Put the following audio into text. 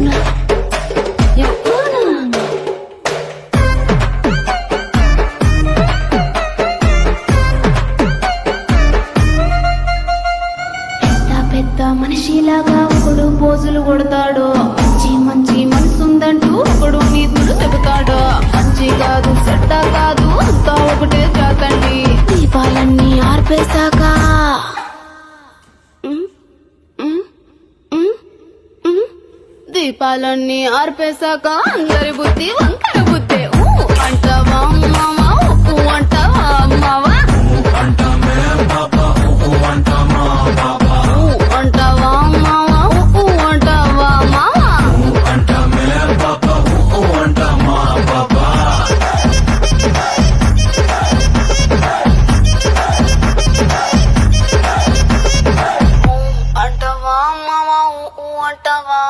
అవునా ఎప్పునా పెద్ద మనిషిలాగా ఒకడు పోజులు కొడతాడు. మంచి మంచి మనసుందంటూ ఒకడు నీతులు చెబుతాడు. మంచి కాదు చెడ్డ కాదు అంతా ఒకటే జాతండి. దీపాలన్నీ ఆర్పేశాక దీపాలన్నీ ఆర్పేశాక అందరి బుద్ధి వంకర బుద్ధి. అంటావా మావా అంటావా మావా అంటావా మావా అంటావా మావా అంటావా మావా అంటావా